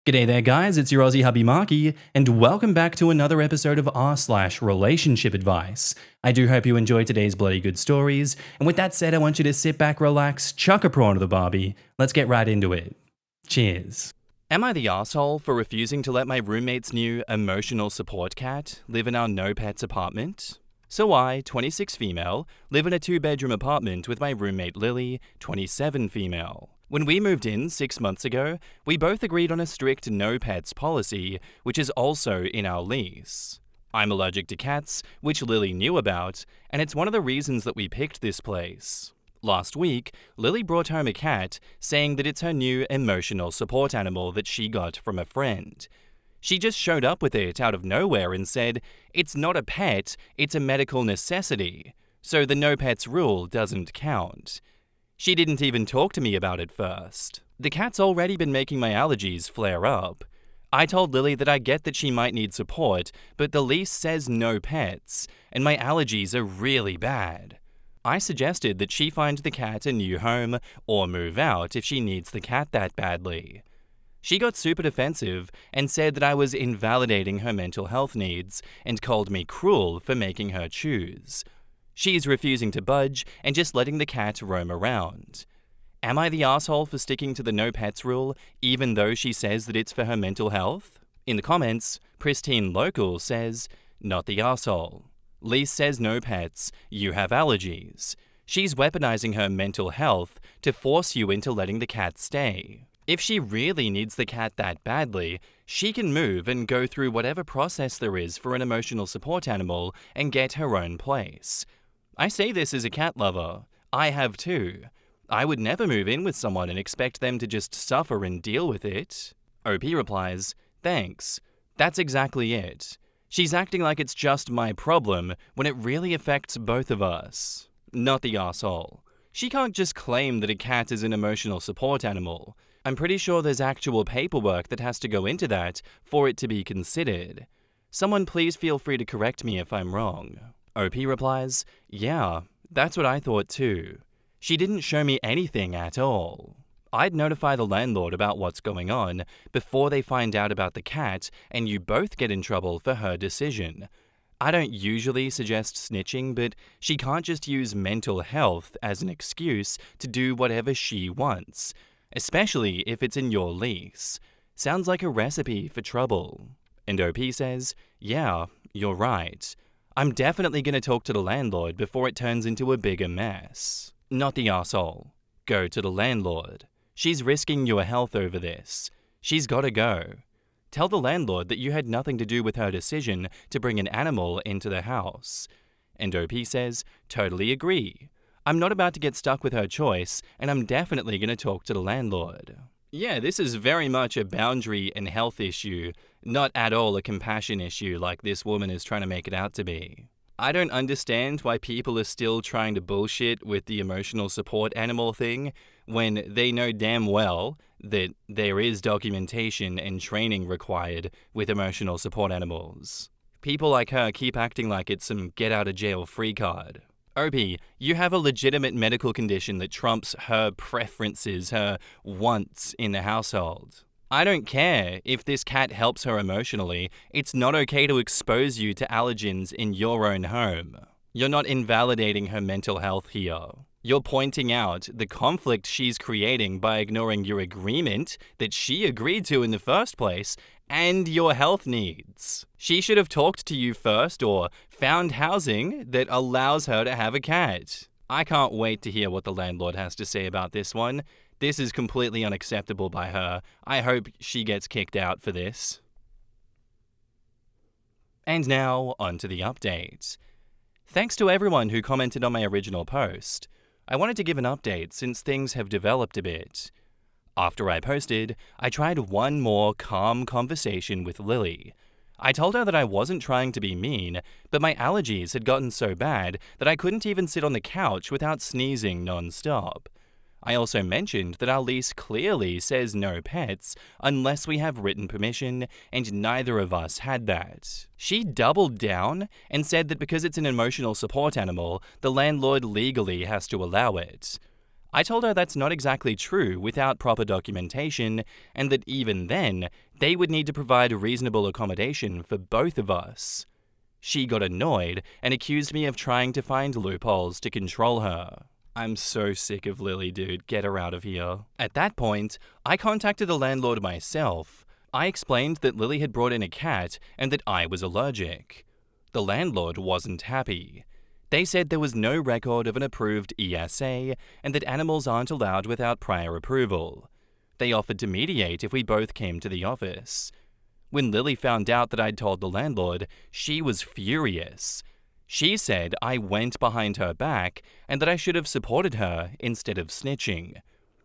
G'day there guys, it's your Aussie hubby Marky, and welcome back to another episode of r/relationship advice. I do hope you enjoyed today's bloody good stories, and with that said, I want you to sit back, relax, chuck a prawn to the barbie. Let's get right into it. Cheers. Am I the asshole for refusing to let my roommate's new emotional support cat live in our no-pets apartment? So I, 26 female, live in a 2-bedroom apartment with my roommate Lily, 27 female. When we moved in 6 months ago, we both agreed on a strict no-pets policy, which is also in our lease. I'm allergic to cats, which Lily knew about, and it's one of the reasons that we picked this place. Last week, Lily brought home a cat, saying that it's her new emotional support animal that she got from a friend. She just showed up with it out of nowhere and said, "It's not a pet, it's a medical necessity, so the no pets rule doesn't count." She didn't even talk to me about it first. The cat's already been making my allergies flare up. I told Lily that I get that she might need support, but the lease says no pets, and my allergies are really bad. I suggested that she find the cat a new home or move out if she needs the cat that badly. She got super defensive and said that I was invalidating her mental health needs and called me cruel for making her choose. She's refusing to budge and just letting the cat roam around. Am I the asshole for sticking to the no pets rule, even though she says that it's for her mental health? In the comments, Pristine Local says, "Not the asshole. Lease says no pets, you have allergies. She's weaponizing her mental health to force you into letting the cat stay. If she really needs the cat that badly, she can move and go through whatever process there is for an emotional support animal and get her own place." I say this as a cat lover. I have too. I would never move in with someone and expect them to just suffer and deal with it. OP replies, "Thanks. That's exactly it. She's acting like it's just my problem when it really affects both of us." Not the asshole. She can't just claim that a cat is an emotional support animal. I'm pretty sure there's actual paperwork that has to go into that for it to be considered. Someone please feel free to correct me if I'm wrong. OP replies, "Yeah, that's what I thought too. She didn't show me anything at all. I'd notify the landlord about what's going on before they find out about the cat and you both get in trouble for her decision. I don't usually suggest snitching, but she can't just use mental health as an excuse to do whatever she wants, especially if it's in your lease. Sounds like a recipe for trouble." And OP says, "Yeah, you're right. I'm definitely going to talk to the landlord before it turns into a bigger mess." Not the asshole. Go to the landlord. She's risking your health over this. She's gotta go. Tell the landlord that you had nothing to do with her decision to bring an animal into the house. And OP says, "Totally agree. I'm not about to get stuck with her choice, and I'm definitely going to talk to the landlord." Yeah, this is very much a boundary and health issue, not at all a compassion issue like this woman is trying to make it out to be. I don't understand why people are still trying to bullshit with the emotional support animal thing when they know damn well that there is documentation and training required with emotional support animals. People like her keep acting like it's some get-out-of-jail-free card. OP, you have a legitimate medical condition that trumps her preferences, her wants in the household. I don't care if this cat helps her emotionally. It's not okay to expose you to allergens in your own home. You're not invalidating her mental health here. You're pointing out the conflict she's creating by ignoring your agreement that she agreed to in the first place and your health needs. She should have talked to you first or found housing that allows her to have a cat. I can't wait to hear what the landlord has to say about this one. This is completely unacceptable by her. I hope she gets kicked out for this. And now, on to the update. Thanks to everyone who commented on my original post. I wanted to give an update since things have developed a bit. After I posted, I tried one more calm conversation with Lily. I told her that I wasn't trying to be mean, but my allergies had gotten so bad that I couldn't even sit on the couch without sneezing non-stop. I also mentioned that our lease clearly says no pets unless we have written permission, and neither of us had that. She doubled down and said that because it's an emotional support animal, the landlord legally has to allow it. I told her that's not exactly true without proper documentation, and that even then, they would need to provide reasonable accommodation for both of us. She got annoyed and accused me of trying to find loopholes to control her. I'm so sick of Lily, dude. Get her out of here. At that point, I contacted the landlord myself. I explained that Lily had brought in a cat and that I was allergic. The landlord wasn't happy. They said there was no record of an approved ESA and that animals aren't allowed without prior approval. They offered to mediate if we both came to the office. When Lily found out that I'd told the landlord, she was furious. She said I went behind her back and that I should have supported her instead of snitching.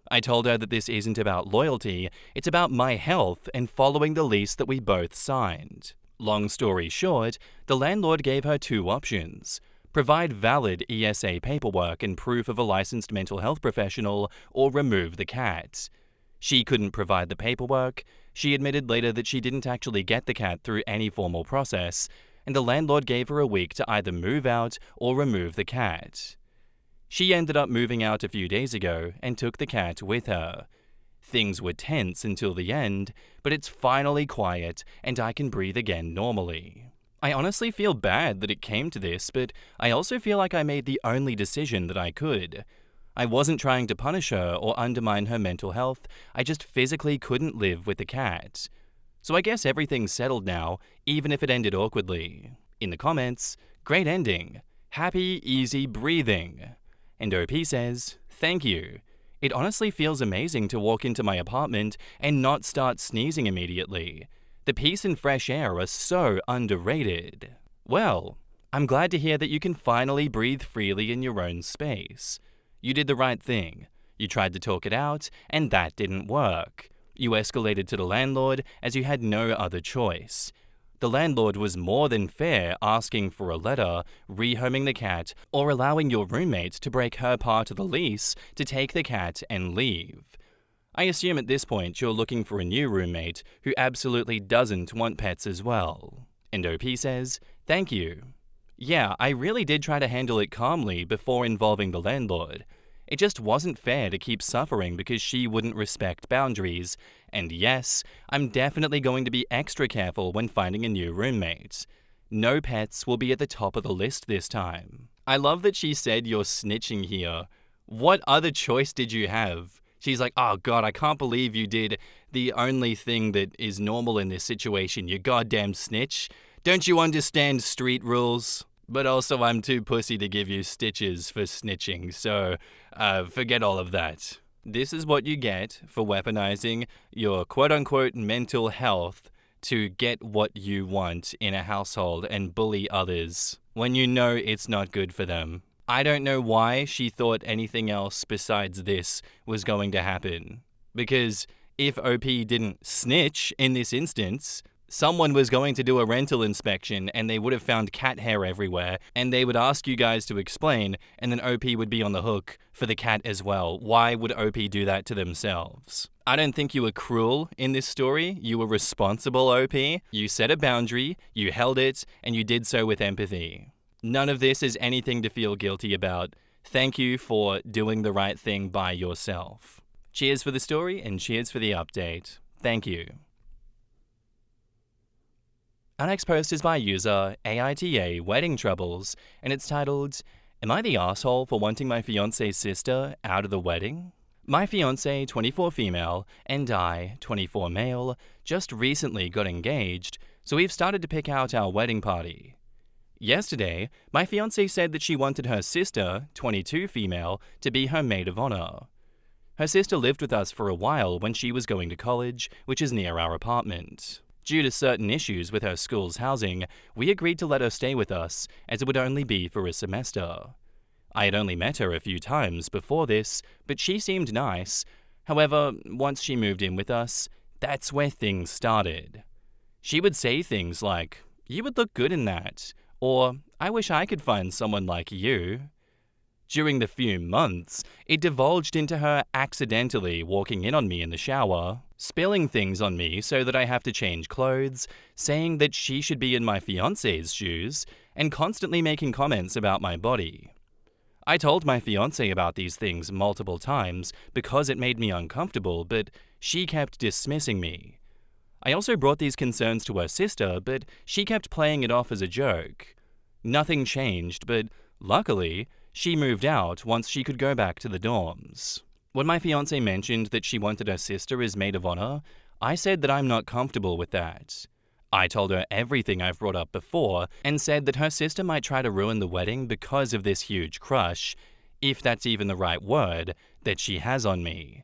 I told her that this isn't about loyalty, it's about my health and following the lease that we both signed. Long story short, the landlord gave her two options: provide valid ESA paperwork and proof of a licensed mental health professional, or remove the cat. She couldn't provide the paperwork. She admitted later that she didn't actually get the cat through any formal process, and the landlord gave her a week to either move out or remove the cat. She ended up moving out a few days ago and took the cat with her. Things were tense until the end, but it's finally quiet and I can breathe again normally. I honestly feel bad that it came to this, but I also feel like I made the only decision that I could. I wasn't trying to punish her or undermine her mental health, I just physically couldn't live with the cat. So I guess everything's settled now, even if it ended awkwardly. In the comments, great ending. Happy, easy breathing. And OP says, thank you. It honestly feels amazing to walk into my apartment and not start sneezing immediately. The peace and fresh air are so underrated. Well, I'm glad to hear that you can finally breathe freely in your own space. You did the right thing. You tried to talk it out, and that didn't work. You escalated to the landlord as you had no other choice. The landlord was more than fair asking for a letter, rehoming the cat, or allowing your roommate to break her part of the lease to take the cat and leave. I assume at this point you're looking for a new roommate who absolutely doesn't want pets as well. And OP says, thank you. Yeah, I really did try to handle it calmly before involving the landlord. It just wasn't fair to keep suffering because she wouldn't respect boundaries. And yes, I'm definitely going to be extra careful when finding a new roommate. No pets will be at the top of the list this time. I love that she said you're snitching here. What other choice did you have? She's like, oh god, I can't believe you did the only thing that is normal in this situation, you goddamn snitch. Don't you understand street rules? But also I'm too pussy to give you stitches for snitching, so forget all of that. This is what you get for weaponizing your quote-unquote mental health to get what you want in a household and bully others when you know it's not good for them. I don't know why she thought anything else besides this was going to happen. Because if OP didn't snitch in this instance, someone was going to do a rental inspection and they would have found cat hair everywhere and they would ask you guys to explain and then OP would be on the hook for the cat as well. Why would OP do that to themselves? I don't think you were cruel in this story. You were responsible, OP. You set a boundary, you held it, and you did so with empathy. None of this is anything to feel guilty about. Thank you for doing the right thing by yourself. Cheers for the story and cheers for the update. Thank you. Our next post is by user AITA Wedding Troubles, and it's titled, Am I the asshole for wanting my fiance's sister out of the wedding? My fiance, 24 female, and I, 24 male, just recently got engaged, so we've started to pick out our wedding party. Yesterday, my fiancé said that she wanted her sister, 22 female, to be her maid of honor. Her sister lived with us for a while when she was going to college, which is near our apartment. Due to certain issues with her school's housing, we agreed to let her stay with us, as it would only be for a semester. I had only met her a few times before this, but she seemed nice. However, once she moved in with us, that's where things started. She would say things like, "You would look good in that," or "I wish I could find someone like you." During the few months, it divulged into her accidentally walking in on me in the shower, spilling things on me so that I have to change clothes, saying that she should be in my fiancé's shoes, and constantly making comments about my body. I told my fiancé about these things multiple times because it made me uncomfortable, but she kept dismissing me. I also brought these concerns to her sister, but she kept playing it off as a joke. Nothing changed, but luckily, she moved out once she could go back to the dorms. When my fiancé mentioned that she wanted her sister as maid of honor, I said that I'm not comfortable with that. I told her everything I've brought up before and said that her sister might try to ruin the wedding because of this huge crush, if that's even the right word, that she has on me.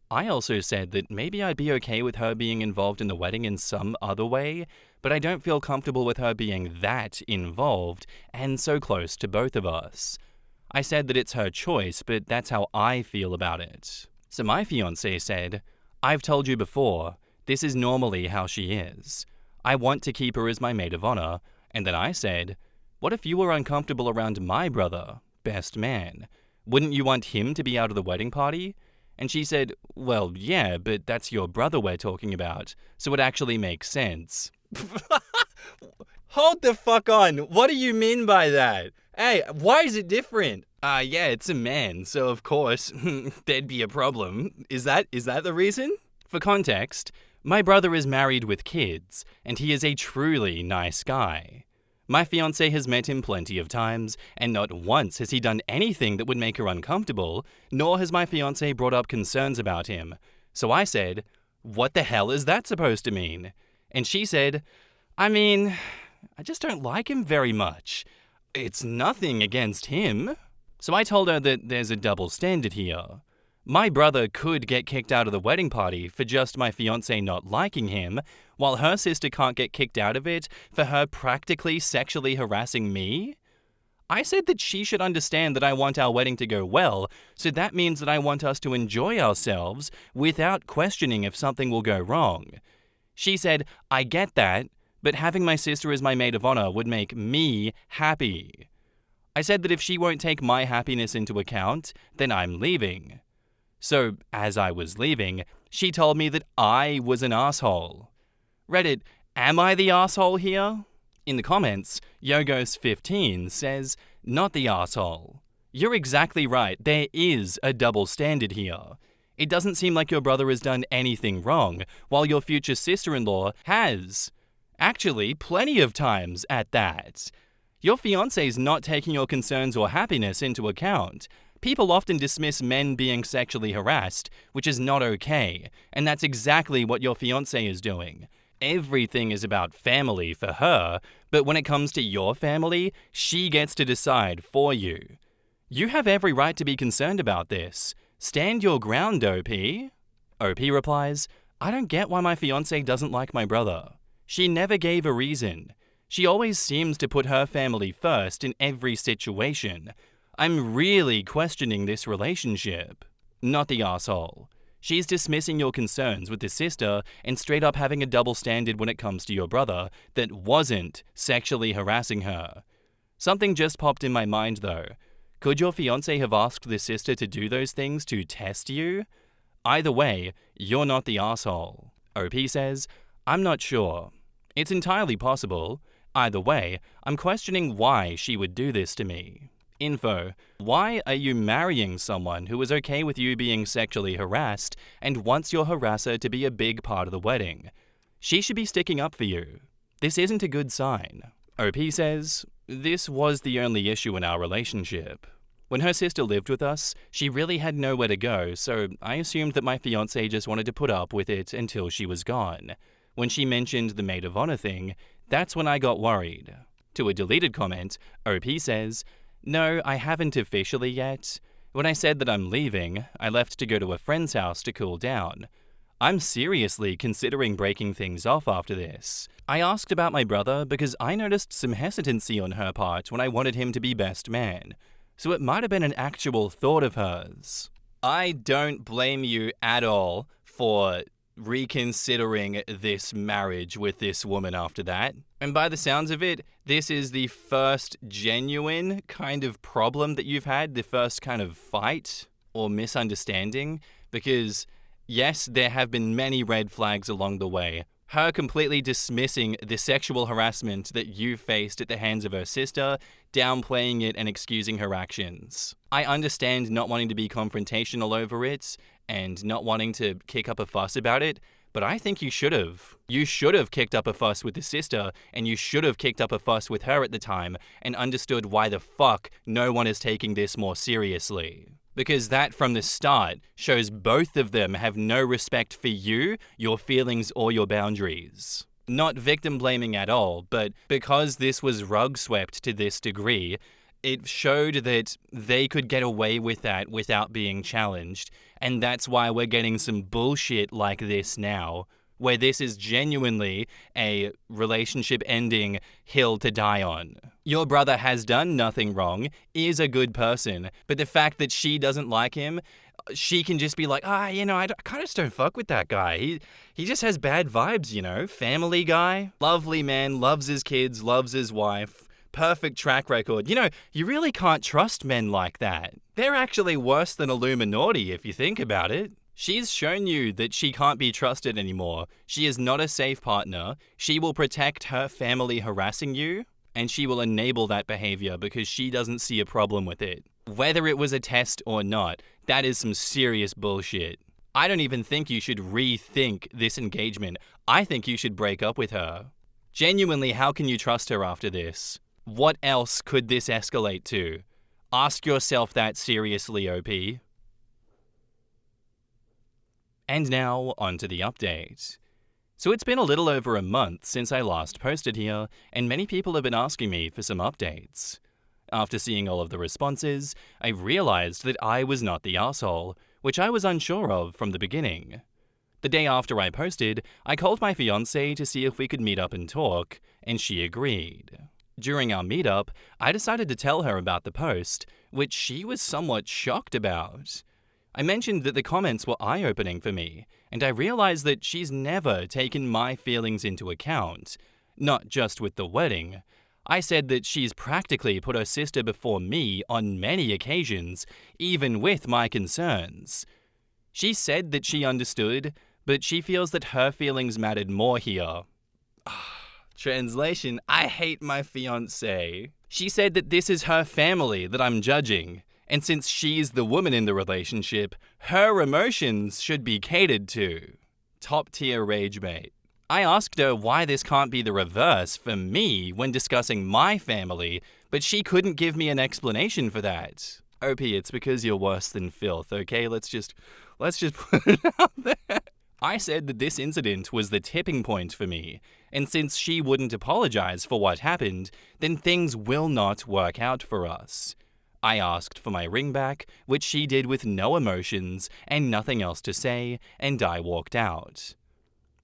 I also said that maybe I'd be okay with her being involved in the wedding in some other way, but I don't feel comfortable with her being that involved and so close to both of us. I said that it's her choice, but that's how I feel about it. So my fiancé said, "I've told you before, this is normally how she is. I want to keep her as my maid of honor." And then I said, "What if you were uncomfortable around my brother, best man? Wouldn't you want him to be out of the wedding party?" And she said, "Well, yeah, but that's your brother we're talking about, so it actually makes sense." Hold the fuck on. What do you mean by that? Hey, why is it different? Yeah, it's a man, so of course, there'd be a problem. Is that the reason? For context, my brother is married with kids, and he is a truly nice guy. My fiancé has met him plenty of times, and not once has he done anything that would make her uncomfortable, nor has my fiancé brought up concerns about him. So I said, "What the hell is that supposed to mean?" And she said, "I mean, I just don't like him very much. It's nothing against him." So I told her that there's a double standard here. My brother could get kicked out of the wedding party for just my fiancé not liking him, while her sister can't get kicked out of it for her practically sexually harassing me. I said that she should understand that I want our wedding to go well, so that means that I want us to enjoy ourselves without questioning if something will go wrong. She said, "I get that, but having my sister as my maid of honor would make me happy." I said that if she won't take my happiness into account, then I'm leaving. So, as I was leaving, she told me that I was an asshole. Reddit, am I the asshole here? In the comments, Yogos15 says, "Not the asshole. You're exactly right, there is a double standard here. It doesn't seem like your brother has done anything wrong, while your future sister-in-law has. Actually, plenty of times at that. Your fiancé's not taking your concerns or happiness into account. People often dismiss men being sexually harassed, which is not okay, and that's exactly what your fiancé is doing. Everything is about family for her, but when it comes to your family, she gets to decide for you. You have every right to be concerned about this. Stand your ground, OP." OP replies, "I don't get why my fiancé doesn't like my brother. She never gave a reason. She always seems to put her family first in every situation. I'm really questioning this relationship." Not the asshole. She's dismissing your concerns with the sister and straight up having a double standard when it comes to your brother that wasn't sexually harassing her. Something just popped in my mind though. Could your fiancé have asked the sister to do those things to test you? Either way, you're not the asshole. OP says, "I'm not sure. It's entirely possible. Either way, I'm questioning why she would do this to me." Info, why are you marrying someone who is okay with you being sexually harassed and wants your harasser to be a big part of the wedding? She should be sticking up for you. This isn't a good sign. OP says, "This was the only issue in our relationship. When her sister lived with us, she really had nowhere to go, so I assumed that my fiancé just wanted to put up with it until she was gone. When she mentioned the maid of honor thing, that's when I got worried." To a deleted comment, OP says, "No, I haven't officially yet. When I said that I'm leaving, I left to go to a friend's house to cool down. I'm seriously considering breaking things off after this. I asked about my brother because I noticed some hesitancy on her part when I wanted him to be best man, so it might have been an actual thought of hers." I don't blame you at all for reconsidering this marriage with this woman after that. And by the sounds of it, this is the first genuine kind of problem that you've had, the first kind of fight or misunderstanding, because yes, there have been many red flags along the way. Her completely dismissing the sexual harassment that you faced at the hands of her sister, downplaying it and excusing her actions. I understand not wanting to be confrontational over it and not wanting to kick up a fuss about it, but I think you should have. You should have kicked up a fuss with the sister, and you should have kicked up a fuss with her at the time and understood why the fuck no one is taking this more seriously. Because that from the start shows both of them have no respect for you, your feelings, or your boundaries. Not victim blaming at all, but because this was rug swept to this degree, it showed that they could get away with that without being challenged, and that's why we're getting some bullshit like this now, where this is genuinely a relationship-ending hill to die on. Your brother has done nothing wrong, is a good person, but the fact that she doesn't like him, she can just be like, I kind of just don't fuck with that guy. He just has bad vibes, family guy, lovely man, loves his kids, loves his wife, perfect track record. You really can't trust men like that. They're actually worse than Illuminati if you think about it. She's shown you that she can't be trusted anymore. She is not a safe partner. She will protect her family harassing you, and she will enable that behavior because she doesn't see a problem with it. Whether it was a test or not, that is some serious bullshit. I don't even think you should rethink this engagement. I think you should break up with her. Genuinely, how can you trust her after this? What else could this escalate to? Ask yourself that seriously, OP. And now, on to the update. So it's been a little over a month since I last posted here, and many people have been asking me for some updates. After seeing all of the responses, I realized that I was not the asshole, which I was unsure of from the beginning. The day after I posted, I called my fiancée to see if we could meet up and talk, and she agreed. During our meetup, I decided to tell her about the post, which she was somewhat shocked about. I mentioned that the comments were eye-opening for me, and I realized that she's never taken my feelings into account, not just with the wedding. I said that she's practically put her sister before me on many occasions, even with my concerns. She said that she understood, but she feels that her feelings mattered more here. Translation, I hate my fiancé. She said that this is her family that I'm judging, and since she's the woman in the relationship, her emotions should be catered to. Top tier rage bait. I asked her why this can't be the reverse for me when discussing my family, but she couldn't give me an explanation for that. OP, it's because you're worse than filth, okay? Let's just put it out there. I said that this incident was the tipping point for me, and since she wouldn't apologize for what happened, then things will not work out for us. I asked for my ring back, which she did with no emotions and nothing else to say, and I walked out.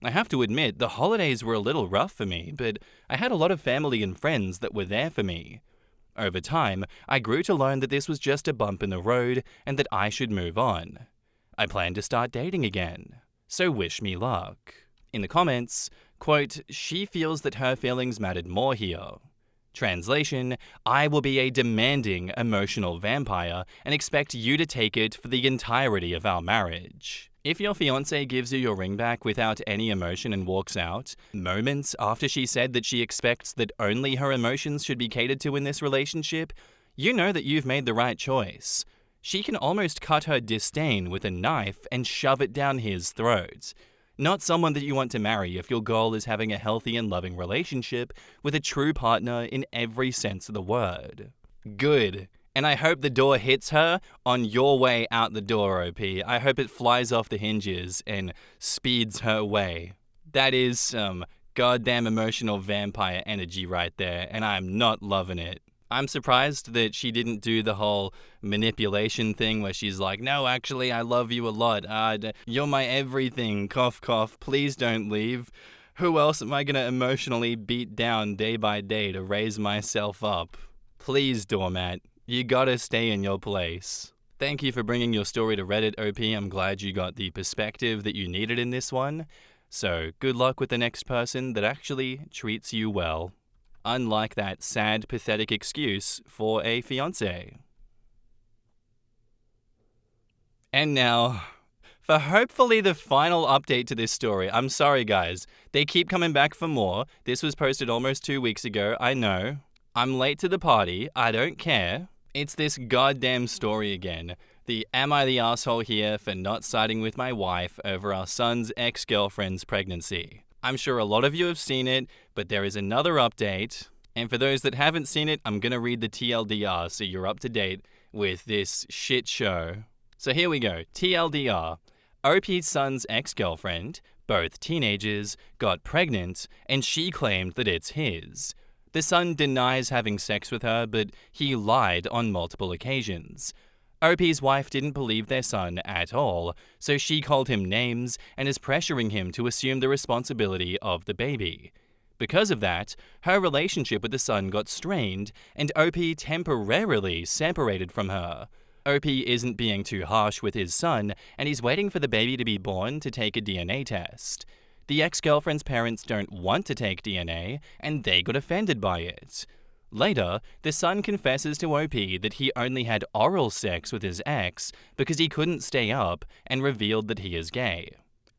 I have to admit, the holidays were a little rough for me, but I had a lot of family and friends that were there for me. Over time, I grew to learn that this was just a bump in the road and that I should move on. I plan to start dating again, so wish me luck. In the comments, quote, she feels that her feelings mattered more here. Translation, I will be a demanding emotional vampire and expect you to take it for the entirety of our marriage. If your fiancé gives you your ring back without any emotion and walks out, moments after she said that she expects that only her emotions should be catered to in this relationship, you know that you've made the right choice. She can almost cut her disdain with a knife and shove it down his throat. Not someone that you want to marry if your goal is having a healthy and loving relationship with a true partner in every sense of the word. Good. And I hope the door hits her on your way out the door, OP. I hope it flies off the hinges and speeds her way. That is some goddamn emotional vampire energy right there, and I'm not loving it. I'm surprised that she didn't do the whole manipulation thing where she's like, no, actually, I love you a lot. You're my everything, cough, cough. Please don't leave. Who else am I going to emotionally beat down day by day to raise myself up? Please, doormat. You gotta stay in your place. Thank you for bringing your story to Reddit, OP. I'm glad you got the perspective that you needed in this one. So, good luck with the next person that actually treats you well. Unlike that sad, pathetic excuse for a fiancé. And now, for hopefully the final update to this story. I'm sorry, guys. They keep coming back for more. This was posted almost 2 weeks ago, I know. I'm late to the party. I don't care. It's this goddamn story again. The am I the asshole here for not siding with my wife over our son's ex-girlfriend's pregnancy? I'm sure a lot of you have seen it, but there is another update. And for those that haven't seen it, I'm gonna read the TLDR so you're up to date with this shit show. So here we go. TLDR. OP's son's ex-girlfriend, both teenagers, got pregnant and she claimed that it's his. The son denies having sex with her, but he lied on multiple occasions. OP's wife didn't believe their son at all, so she called him names and is pressuring him to assume the responsibility of the baby. Because of that, her relationship with the son got strained and OP temporarily separated from her. OP isn't being too harsh with his son, and he's waiting for the baby to be born to take a DNA test. The ex-girlfriend's parents don't want to take DNA, and they got offended by it. Later, the son confesses to OP that he only had oral sex with his ex because he couldn't stay up and revealed that he is gay.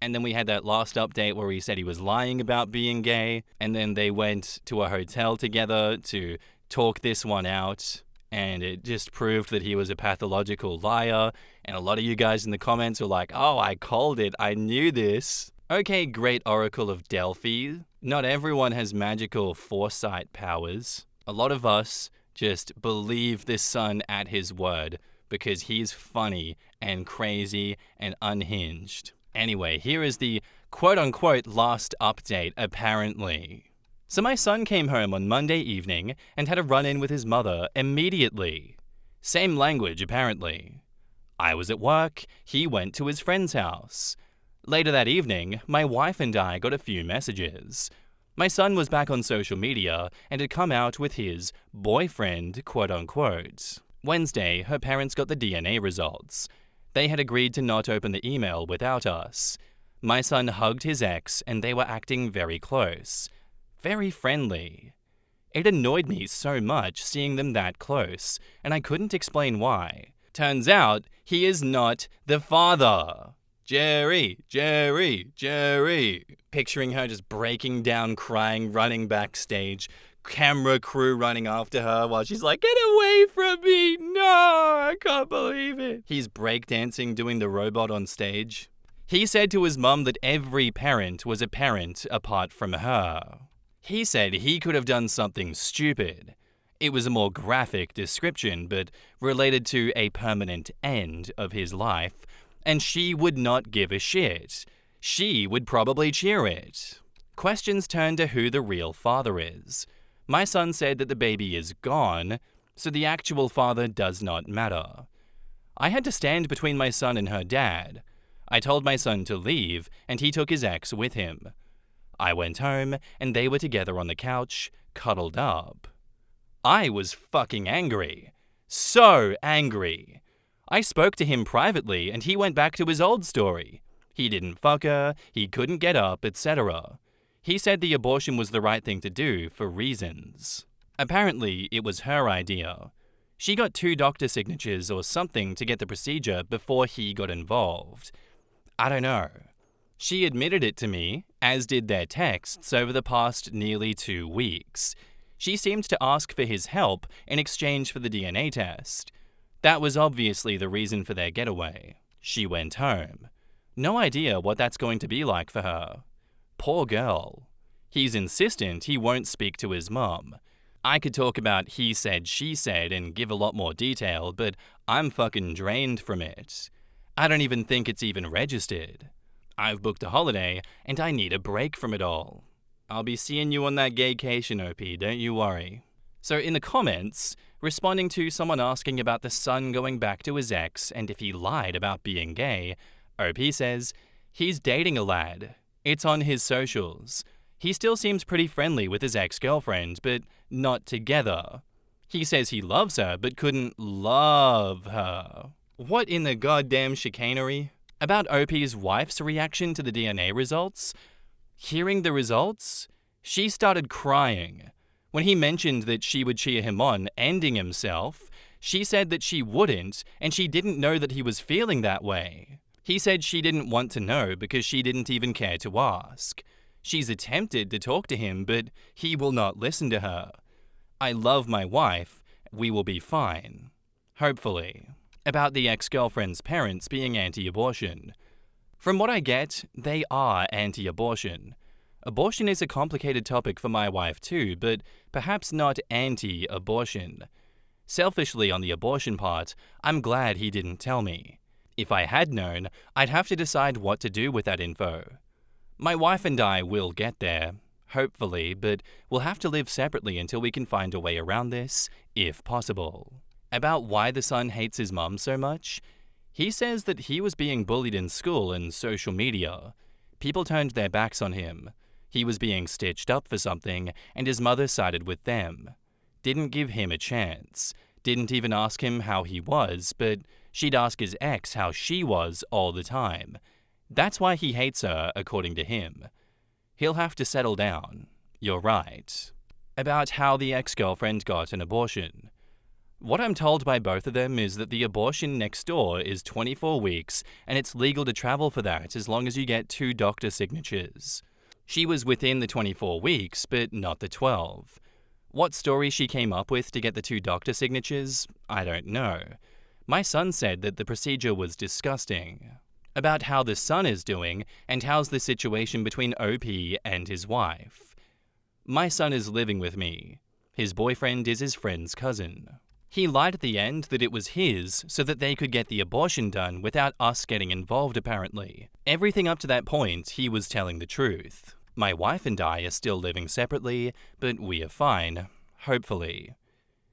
And then we had that last update where he said he was lying about being gay, and then they went to a hotel together to talk this one out. And it just proved that he was a pathological liar. And a lot of you guys in the comments were like, oh, I called it. I knew this. Okay, great Oracle of Delphi. Not everyone has magical foresight powers. A lot of us just believe this son at his word because he's funny and crazy and unhinged. Anyway, here is the quote-unquote last update, apparently. So my son came home on Monday evening and had a run-in with his mother immediately. Same language, apparently. I was at work, he went to his friend's house. Later that evening, my wife and I got a few messages. My son was back on social media and had come out with his boyfriend, quote-unquote. Wednesday, her parents got the DNA results. They had agreed to not open the email without us. My son hugged his ex and they were acting very close. Very friendly. It annoyed me so much seeing them that close, and I couldn't explain why. Turns out, he is not the father. Jerry, Jerry, Jerry. Picturing her just breaking down, crying, running backstage, camera crew running after her while she's like, get away from me, no, I can't believe it. He's breakdancing, doing the robot on stage. He said to his mum that every parent was a parent apart from her. He said he could have done something stupid. It was a more graphic description, but related to a permanent end of his life, and she would not give a shit. She would probably cheer it. Questions turned to who the real father is. My son said that the baby is gone, so the actual father does not matter. I had to stand between my son and her dad. I told my son to leave, and he took his ex with him. I went home, and they were together on the couch, cuddled up. I was fucking angry. So angry. I spoke to him privately, and he went back to his old story. He didn't fuck her, he couldn't get up, etc. He said the abortion was the right thing to do for reasons. Apparently, it was her idea. She got 2 doctor signatures or something to get the procedure before he got involved. I don't know. She admitted it to me, as did their texts, over the past nearly 2 weeks. She seemed to ask for his help in exchange for the DNA test. That was obviously the reason for their getaway. She went home. No idea what that's going to be like for her. Poor girl. He's insistent he won't speak to his mum. I could talk about he said, she said and give a lot more detail, but I'm fucking drained from it. I don't even think it's even registered. I've booked a holiday, and I need a break from it all. I'll be seeing you on that gaycation, OP, don't you worry. So in the comments, responding to someone asking about the son going back to his ex and if he lied about being gay, OP says, he's dating a lad. It's on his socials. He still seems pretty friendly with his ex-girlfriend, but not together. He says he loves her, but couldn't love her. What in the goddamn chicanery? About OP's wife's reaction to the DNA results? Hearing the results, she started crying. When he mentioned that she would cheer him on, ending himself, she said that she wouldn't, and she didn't know that he was feeling that way. He said she didn't want to know because she didn't even care to ask. She's attempted to talk to him, but he will not listen to her. I love my wife. We will be fine. Hopefully. About the ex-girlfriend's parents being anti-abortion. From what I get, they are anti-abortion. Abortion is a complicated topic for my wife too, but perhaps not anti-abortion. Selfishly on the abortion part, I'm glad he didn't tell me. If I had known, I'd have to decide what to do with that info. My wife and I will get there, hopefully, but we'll have to live separately until we can find a way around this, if possible. About why the son hates his mum so much? He says that he was being bullied in school and social media. People turned their backs on him. He was being stitched up for something, and his mother sided with them. Didn't give him a chance. Didn't even ask him how he was, but she'd ask his ex how she was all the time. That's why he hates her, according to him. He'll have to settle down. You're right. About how the ex-girlfriend got an abortion. What I'm told by both of them is that the abortion next door is 24 weeks, and it's legal to travel for that as long as you get 2 doctor signatures. She was within the 24 weeks, but not the 12. What story she came up with to get the 2 doctor signatures, I don't know. My son said that the procedure was disgusting. About how the son is doing, and how's the situation between OP and his wife. My son is living with me. His boyfriend is his friend's cousin. He lied at the end that it was his so that they could get the abortion done without us getting involved apparently. Everything up to that point, he was telling the truth. My wife and I are still living separately, but we are fine, hopefully.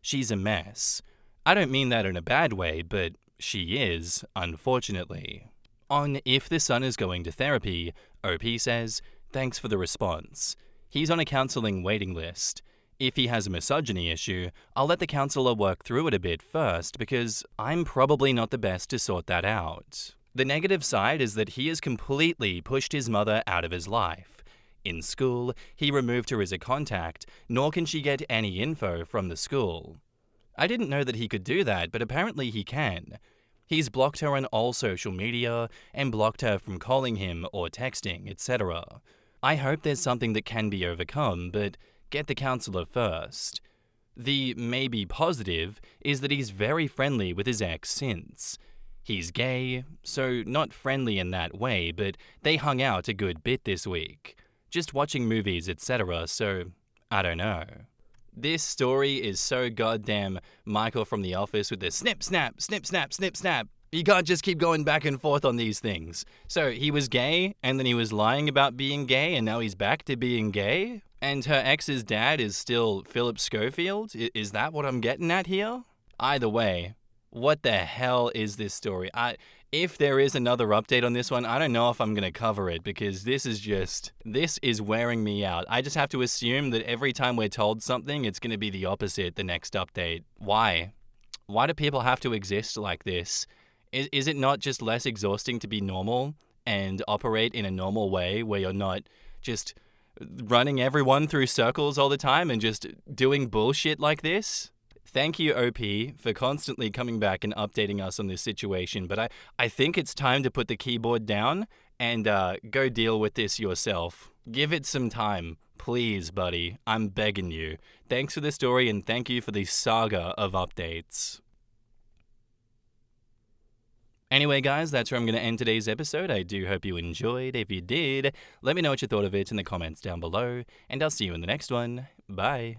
She's a mess. I don't mean that in a bad way, but she is, unfortunately. On if the son is going to therapy, OP says, thanks for the response. He's on a counseling waiting list. If he has a misogyny issue, I'll let the counselor work through it a bit first because I'm probably not the best to sort that out. The negative side is that he has completely pushed his mother out of his life. In school, he removed her as a contact, nor can she get any info from the school. I didn't know that he could do that, but apparently he can. He's blocked her on all social media and blocked her from calling him or texting, etc. I hope there's something that can be overcome, but get the counselor first. The maybe positive is that he's very friendly with his ex since. He's gay, so not friendly in that way, but they hung out a good bit this week. Just watching movies, etc., so I don't know. This story is so goddamn Michael from The Office with the snip, snap, snip, snap, snip, snap. You can't just keep going back and forth on these things. So he was gay, and then he was lying about being gay, and now he's back to being gay? And her ex's dad is still Philip Schofield? Is that what I'm getting at here? Either way, what the hell is this story? If there is another update on this one, I don't know if I'm going to cover it because this is wearing me out. I just have to assume that every time we're told something, it's going to be the opposite the next update. Why? Why do people have to exist like this? Is it not just less exhausting to be normal and operate in a normal way where you're not just running everyone through circles all the time and just doing bullshit like this? Thank you, OP, for constantly coming back and updating us on this situation, but I think it's time to put the keyboard down and go deal with this yourself. Give it some time, please, buddy. I'm begging you. Thanks for the story and thank you for the saga of updates. Anyway, guys, that's where I'm going to end today's episode. I do hope you enjoyed. If you did, let me know what you thought of it in the comments down below, and I'll see you in the next one. Bye.